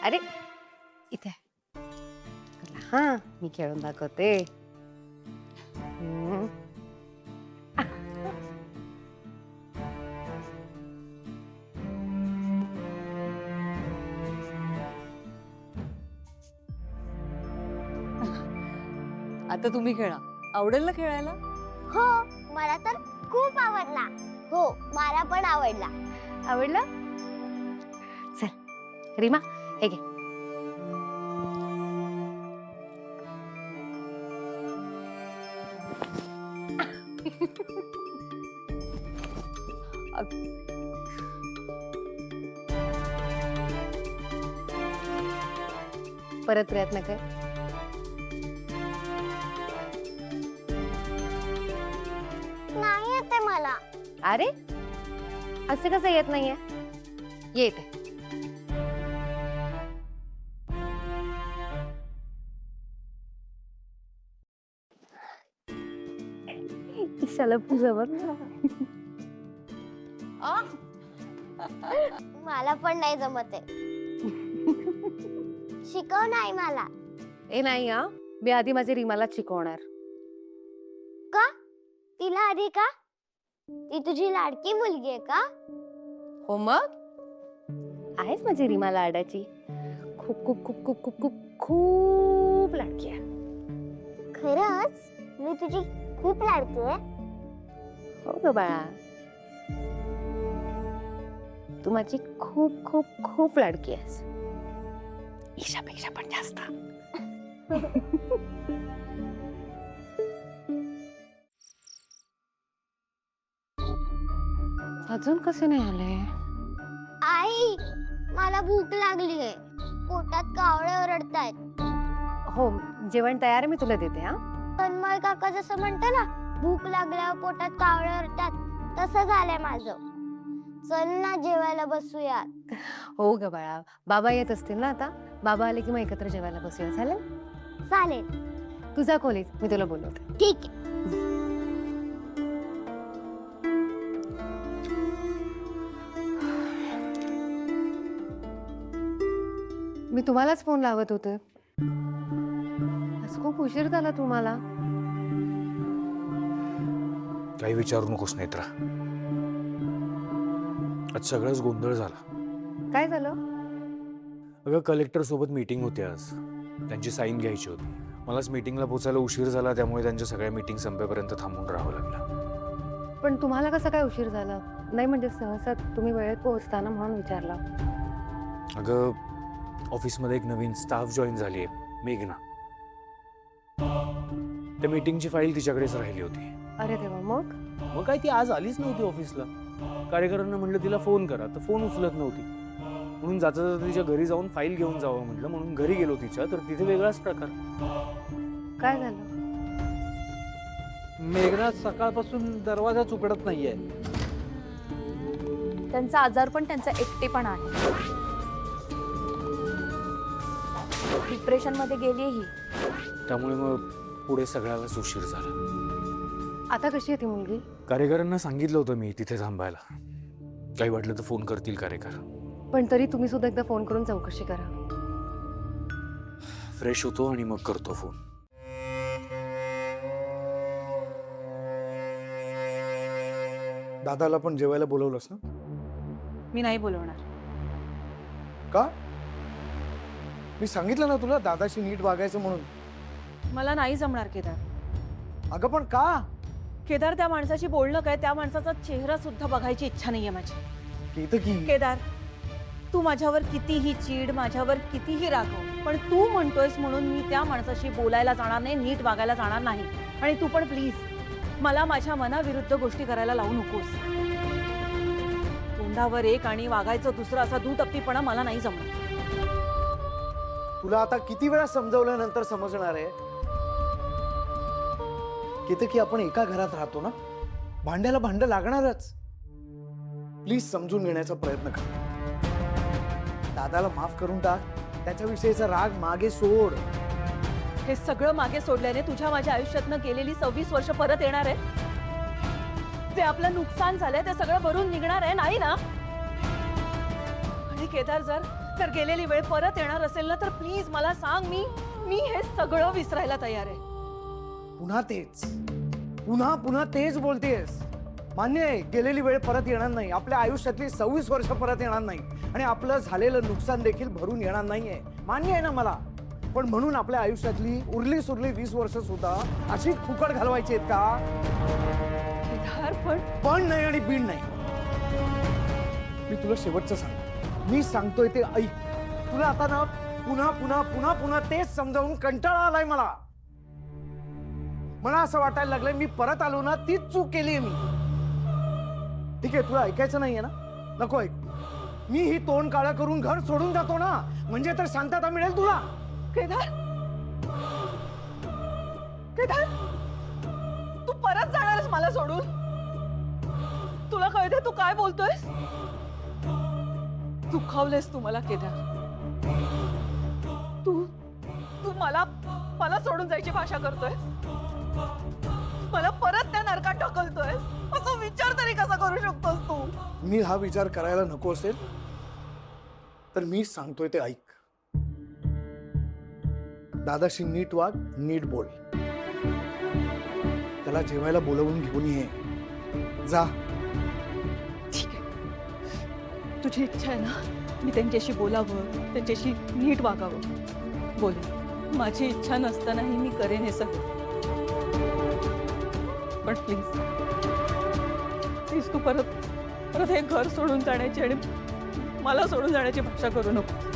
अरे इथे हा मी खेळून दाखवते. हम्म. आता तुम्ही खेळा. आवडेल ना खेळायला? हो, मला तर खूप आवडला. हो, मला पण आवडला. आवडला? चल रीमा हे घे. परत प्रयत्न कर. नाही येते मला. अरे असं कसं येत नाहीये? येते. ईशाला पण जमत ना. मला पण नाही जमत आहे. शिकव नाही मला. ए नाही हा, मी आधी माझी रीमाला शिकवणार. का? तिला आधी का? ती तुझी लाडकी मुलगी आहे का? हो मग आहेच माझी रीमा लाडाची. खूप खूप खूप खूप खूप खूप खूप लाडकी आहे. खरंच मी तुझी खूप लाडकी आहे. हो ग बाळा, तू माझी खूप खूप खूप लाडकी आहेस. ईशापेक्षा पण जास्त. अजून कसे नाही आले? आई, मला भूक लागली आहे. पोटात कावळे ओरडतायत. हो जेवण तयार आहे, मी तुला देते. हा तन्मय काका जसं म्हणतो ना, भूक लागल्यावर पोटात कावळे ओरडतात, तसं झालंय माझं. चल ना जेवायला बसूया. हो ग बाळा, बाबा येत असतील ना आता. बाबा आले की मग एकत्र जेवायला बसूया. चालेल? चालेल. तुझा खोलीत मी तुला बोलवते. ठीक आहे. मी तुम्हालाच फोन लावत होते. आज खूप उशीर झाला तुम्हाला. काही विचारू नकोस नेत्रा. आज सगळाच गोंधळ झाला. काय झालं? अगं कलेक्टर सोबत मीटिंग होती आज. त्यांची साईन घ्यायची होती. मलाच मीटिंगला पोचायला उशीर झाला, त्यामुळे त्यांच्या सगळ्या मीटिंग संपेपर्यंत थांबून राहावं लागलं. पण तुम्हाला कसं काय उशीर झाला? नाही म्हणजे सहसा तुम्ही वेळेत पोहोचताना म्हणून विचारला. अगं ऑफिसमध्ये एक नवीन स्टाफ जॉईन झाली आहे, मेघना. त्या मीटिंगची फाईल तिच्याकडेच राहिली होती. अरे देवा, मग काय ती आज आलीच नव्हती ऑफिसला. कार्यकर्त्यांना म्हटलं तिला फोन करा, तर फोन उचलत नव्हती. म्हणून जाता जाता तिच्या घरी जाऊन फाईल घेऊन जावं म्हटलं, म्हणून घरी गेलो तिच्या. तर तिथे वेगळाच प्रकार. काय झालं? मेघना सकाळपासून दरवाजाच उघडत नाहीये. त्यांचा आजार पण त्यांचा एकटेपणा आहे. डिप्रेशन मध्ये गेली ही. त्यामुळे मग पुढे सगळ्यालाच उशीर झाला. आता कशी आहे ती मुलगी? कार्यकरांना सांगितलं होतं मी तिथे थांबायला. काही वाटलं तर फोन करतील कार्यकर. पण तरी तुम्ही सुद्धा एकदा फोन करून चौकशी करा. फ्रेश होतो आणि मग करतो फोन. दादाला पण जेवायला बोलवलंस ना? मी नाही बोलवणार. का? मी सांगितलं ना तुला दादाशी नीट वागायचं म्हणून. मला नाही जमणार केदार. अगं पण का? केदार, त्या माणसाशी बोलणं काय, त्या माणसाचा चेहरा सुद्धा बघायची इच्छा नाहीये माझी. केतकी, केदार, तू माझ्यावर कितीही चीड, माझ्यावर कितीही रागव, पण तू म्हणतोयस म्हणून मी त्या माणसाशी बोलायला जाणार नाही, नीट वागायला जाणार नाही. आणि तू पण प्लीज मला माझ्या मनाविरुद्ध गोष्टी करायला लावू नकोस. तोंडावर एक आणि वागायचं दुसरं असा दुटप्पीपणा मला नाही जमणार. तुला आता किती वेळा समजवल्यानंतर समजणार आहे? केतकी, आपण एका घरात राहतो ना, भांड्याला भांड लागणारच. प्लीज समजून घेण्याचा प्रयत्न कर. दादाला माफ करून टाक. त्याच्याविषयीचा राग मागे सोड. हे सगळं मागे सोडल्याने तुझ्या माझ्या आयुष्यातनं गेलेली 26 वर्ष परत येणार आहे? जे आपलं नुकसान झालंय ते सगळं भरून निघणार आहे नाही ना? आणि केदार, जर जर गेलेली वेळ परत येणार असेल ना तर प्लीज मला सांग. मी हे सगळं विसरायला तयार आहे. पुन्हा तेच, पुन्हा पुन्हा तेच बोलतेस. मान्य आहे, गेलेली वेळ परत येणार नाही. आपल्या आयुष्यातली 26 वर्ष परत येणार नाही आणि आपलं झालेलं नुकसान देखील भरून येणार नाहीये. मान्य आहे ना मला. पण म्हणून आपल्या आयुष्यातली उरली सुरली 20 वर्ष सुद्धा अशी फुकट घालवायची आहेत का? केदार, पण नाही आणि बीड नाही. मी तुला शेवटचं सांगतो, मी सांगतोय ते ऐक. तुला आता ना पुन्हा पुन्हा पुन्हा पुन्हा तेच समजावून कंटाळा आलाय मला. मला असं वाटायला लागलंय मी परत आलो ना तीच चूक केलीये मी. ठीक आहे, तुला ऐकायचं नाहीये ना, नको ऐकू. मी ही तोंड काळं करून घर सोडून जातो ना, म्हणजे तर शांतता मिळेल तुला. केदार, केदार, तू परत जाणारच मला सोडून? तुला कळते तू काय बोलतोयस? दुखावलेस तू मला केदार. तू मला सोडून जायची भाषा करतोय. मला परत त्या नरकात ढकलतोय. असा विचार तरी कसा करू शकतोस तू? मी हा विचार करायला नको असेल तर मी सांगतोय ते ऐक. दादाशी नीट वाग, नीट बोल. त्याला जेवायला बोलवून घेऊन ये. जा. ठीक आहे, तुझी इच्छा आहे ना, मी त्यांच्याशी बोलावं, त्यांच्याशी नीट वागावं. बोल, माझी इच्छा नसतानाही मी करेन हे सगळं. पण प्लीज प्लीज तू परत हे घर सोडून जाण्याची आणि मला सोडून जाण्याची भाषा करू नको.